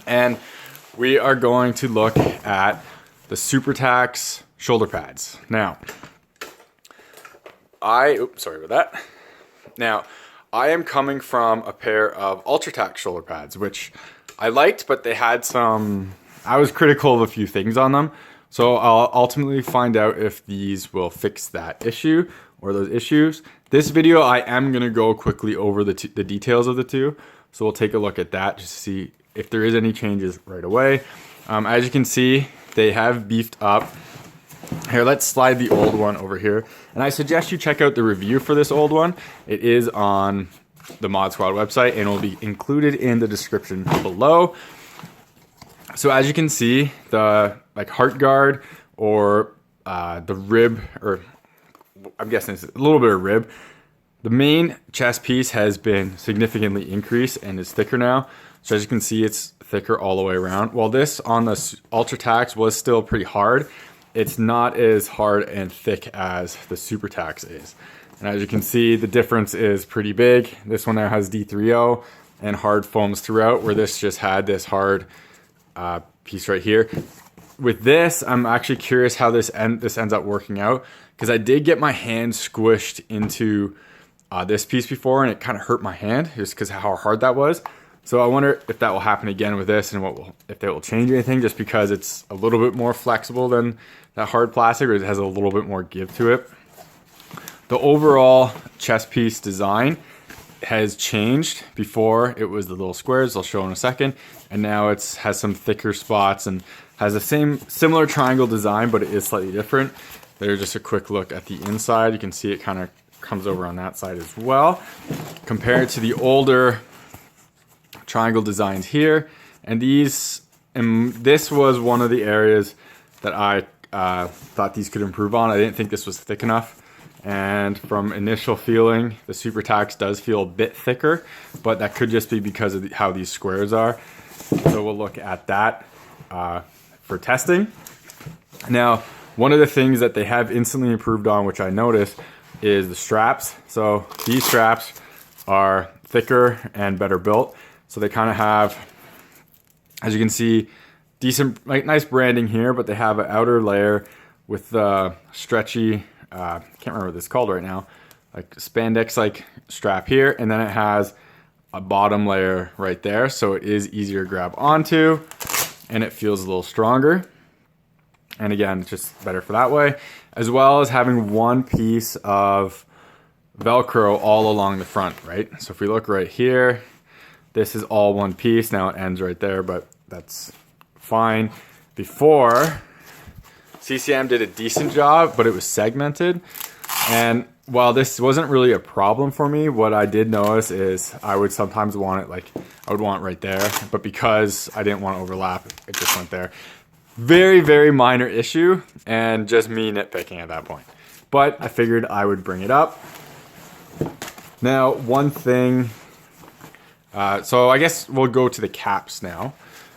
And we are going to look at the Super Tacks shoulder pads. Now, sorry about that. Now, I am coming from a pair of Ultra Tacks shoulder pads, which I liked, but they had I was critical of a few things on them. So I'll ultimately find out if these will fix that issue or those issues. This video, I am gonna go quickly over the details of the two. So we'll take a look at that just to see if there is any changes right away. As you can see, they have beefed up. Here, let's slide the old one over here. And I suggest you check out the review for this old one. It is on the Mod Squad website and will be included in the description below. So as you can see, the heart guard or the rib, or I'm guessing it's a little bit of rib, the main chest piece has been significantly increased and is thicker now. So as you can see, it's thicker all the way around. While this on the Ultra Tacks was still pretty hard, it's not as hard and thick as the Super Tacks is. And as you can see, the difference is pretty big. This one now has D3O and hard foams throughout, where this just had this hard piece right here. With this, I'm actually curious how this ends up working out, because I did get my hand squished into this piece before, and it kind of hurt my hand just because of how hard that was. So I wonder if that will happen again with this, and if that will change anything, just because it's a little bit more flexible than that hard plastic, or it has a little bit more give to it. The overall chest piece design has changed. Before it was the little squares, I'll show in a second, and now it has some thicker spots and has the similar triangle design, but it is slightly different. There's just a quick look at the inside. You can see it kind of comes over on that side as well, compared to the older triangle designs here. And this was one of the areas that I thought these could improve on. I didn't think this was thick enough. And from initial feeling, the Super Tacks does feel a bit thicker, but that could just be because of how these squares are. So we'll look at that for testing. Now, one of the things that they have instantly improved on, which I noticed, is the straps. So these straps are thicker and better built. So they kind of have, as you can see, decent, nice branding here, but they have an outer layer with the stretchy, can't remember what this is called right now, like spandex strap here, and then it has a bottom layer right there, so it is easier to grab onto, and it feels a little stronger. And again, it's just better for that way, as well as having one piece of Velcro all along the front, right? So if we look right here, this is all one piece. Now it ends right there, but that's fine. Before, CCM did a decent job, but it was segmented. And while this wasn't really a problem for me, what I did notice is I would sometimes want it I would want it right there, but because I didn't want to overlap, it just went there. Very, very minor issue, and just me nitpicking at that point. But I figured I would bring it up. Now, one thing, so I guess we'll go to the caps now.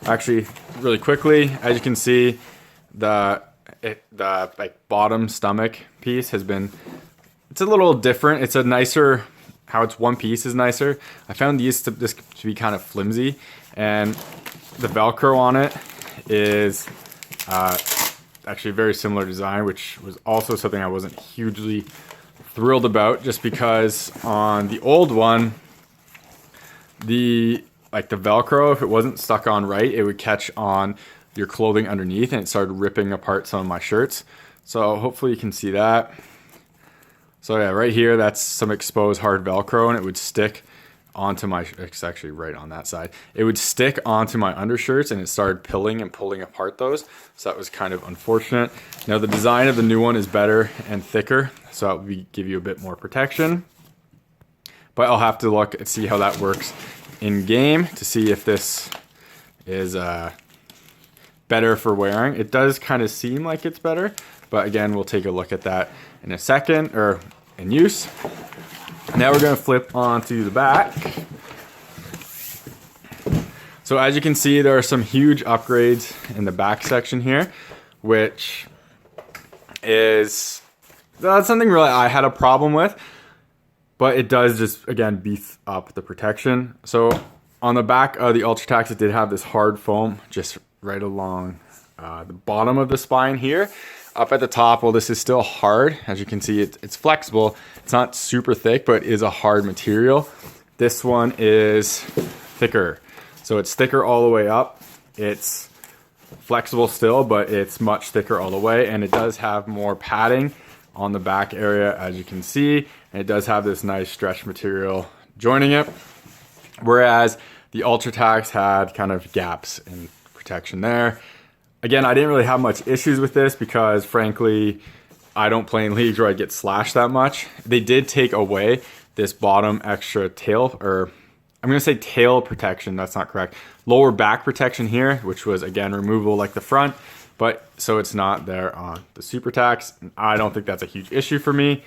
Actually, really quickly, as you can see, the bottom stomach piece it's a little different. It's a nicer, how it's one piece is nicer. I found these to be kind of flimsy, and the Velcro on it is actually a very similar design, which was also something I wasn't hugely thrilled about, just because on the old one, the Velcro, if it wasn't stuck on right, it would catch on your clothing underneath, and it started ripping apart some of my shirts. So hopefully you can see that. So yeah, right here, that's some exposed hard Velcro, and it would stick onto it's actually right on that side. It would stick onto my undershirts, and it started pilling and pulling apart those. So that was kind of unfortunate. Now the design of the new one is better and thicker, so that would give you a bit more protection. But I'll have to look and see how that works in game to see if this is better for wearing. It does kind of seem like it's better, but again, we'll take a look at that in a second, or in use. Now we're going to flip onto the back. So as you can see, there are some huge upgrades in the back section here, which is that's something really I had a problem with, but it does just, again, beef up the protection. So On the back of the Ultra Tacks, it did have this hard foam just right along the bottom of the spine here. Up at the top, well, this is still hard. As you can see, it's flexible. It's not super thick, but it is a hard material. This one is thicker. So it's thicker all the way up. It's flexible still, but it's much thicker all the way. And it does have more padding on the back area, as you can see. And it does have this nice stretch material joining it. Whereas the Ultra Tacks had kind of gaps in protection there. Again, I didn't really have much issues with this because frankly, I don't play in leagues where I get slashed that much. They did take away this bottom extra tail, or I'm gonna say tail protection, that's not correct. Lower back protection here, which was again removable like the front, but so it's not there on the Super Tacks. I don't think that's a huge issue for me.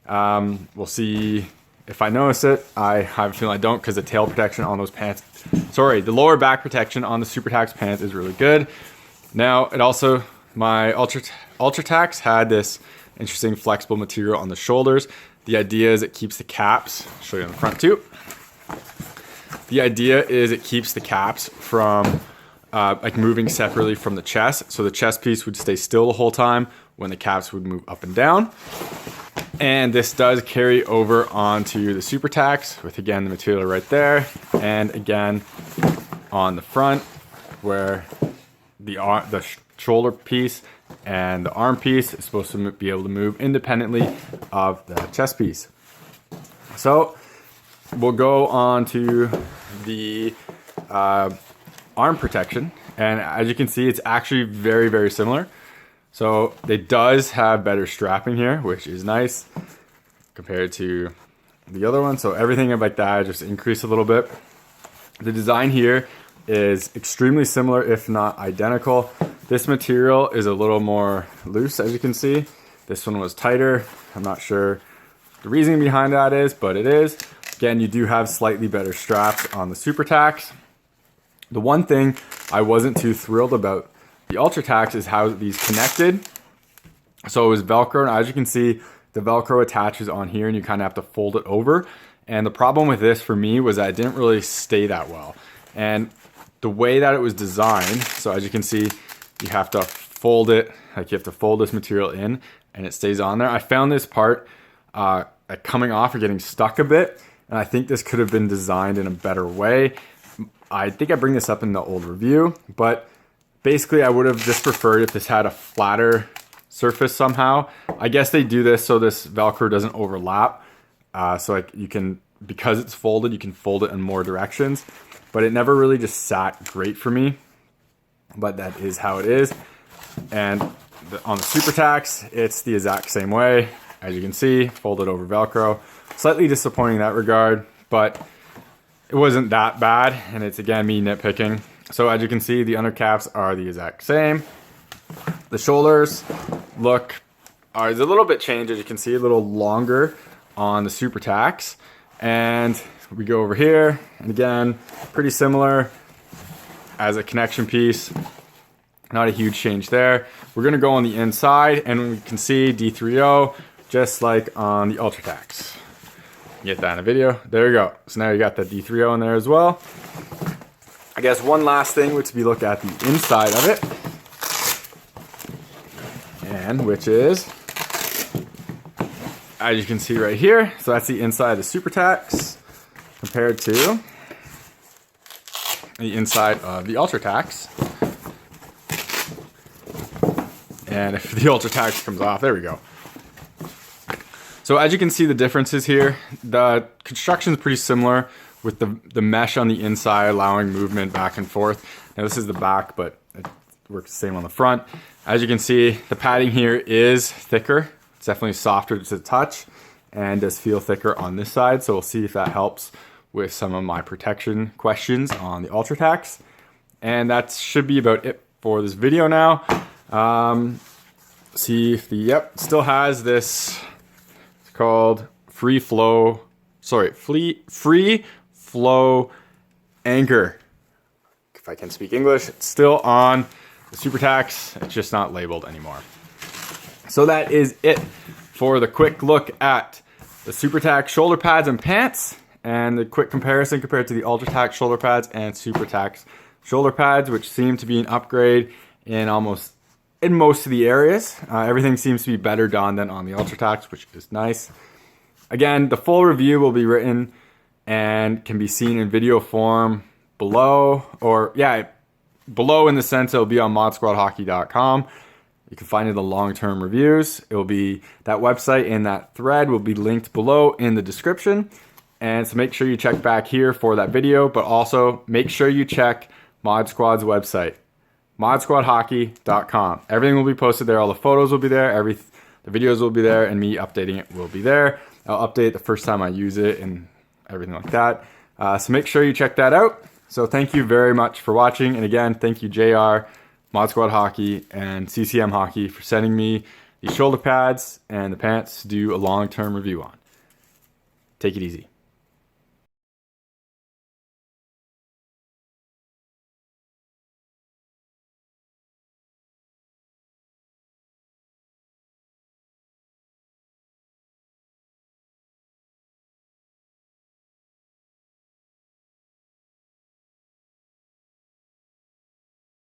We'll see if I notice it. I have a feeling I don't, because the tail protection on those pants, the lower back protection on the Super Tacks pants is really good. Now, it also, my Ultra Tacks had this interesting flexible material on the shoulders. The idea is it keeps the caps, I'll show you on the front too. The idea is it keeps the caps from like moving separately from the chest. So the chest piece would stay still the whole time when the caps would move up and down. And this does carry over onto the Super Tacks with, again, the material right there. And again, on the front where the shoulder piece and the arm piece is supposed to be able to move independently of the chest piece. So we'll go on to the arm protection. And as you can see, it's actually very, very similar. So it does have better strapping here, which is nice compared to the other one. So everything like that just increased a little bit. The design here is extremely similar, if not identical. This material is a little more loose, as you can see. This one was tighter. I'm not sure the reasoning behind that is, but it is. Again, you do have slightly better straps on the Super Tacks. The one thing I wasn't too thrilled about the Ultra Tacks is how these connected. So it was Velcro, and as you can see, the Velcro attaches on here and you kind of have to fold it over. And the problem with this for me was that it didn't really stay that well. And the way that it was designed, so as you can see, you have to fold it, like you have to fold this material in and it stays on there. I found this part coming off or getting stuck a bit, and I think this could have been designed in a better way. I think I bring this up in the old review, but basically I would have just preferred if this had a flatter surface somehow. I guess they do this so this Velcro doesn't overlap. So like you can, because it's folded, you can fold it in more directions, but it never really just sat great for me. But that is how it is. And on the Super Tacks, it's the exact same way. As you can see, folded over Velcro. Slightly disappointing in that regard, but it wasn't that bad. And it's again me nitpicking. So as you can see, the undercaps are the exact same. The shoulders are a little bit changed, as you can see, a little longer on the Super Tacks. And we go over here, and again, pretty similar as a connection piece. Not a huge change there. We're gonna go on the inside, and we can see D3O, just like on the Ultra Tacks. Get that in a video. There you go. So now you got the D3O in there as well. I guess one last thing would be look at the inside of it, and which is, as you can see right here, so that's the inside of the Super Tacks compared to the inside of the Ultra Tacks. And if the Ultra Tacks comes off, there we go. So as you can see the differences here, the construction is pretty similar with the mesh on the inside allowing movement back and forth. Now this is the back, but it works the same on the front. As you can see, the padding here is thicker. It's definitely softer to the touch and does feel thicker on this side. So we'll see if that helps with some of my protection questions on the Ultra Tacks. And that should be about it for this video now. See if still has this, it's called free flow anchor. If I can speak English, it's still on the Super Tacks. It's just not labeled anymore. So that is it for the quick look at the Super Tacks shoulder pads and pants. and the quick comparison compared to the Ultra Tacks shoulder pads and Super Tacks shoulder pads, which seem to be an upgrade in most of the areas. Everything seems to be better done than on the Ultra Tacks, which is nice. Again, the full review will be written and can be seen in video form below, below in the sense it'll be on modsquadhockey.com. You can find it in the long-term reviews. It will be that website and that thread will be linked below in the description. And so make sure you check back here for that video, but also make sure you check Mod Squad's website, modsquadhockey.com. Everything will be posted there. All the photos will be there. The videos will be there, and me updating it will be there. I'll update the first time I use it and everything like that. So make sure you check that out. So thank you very much for watching. And again, thank you JR, Mod Squad Hockey, and CCM Hockey for sending me these shoulder pads and the pants to do a long-term review on. Take it easy.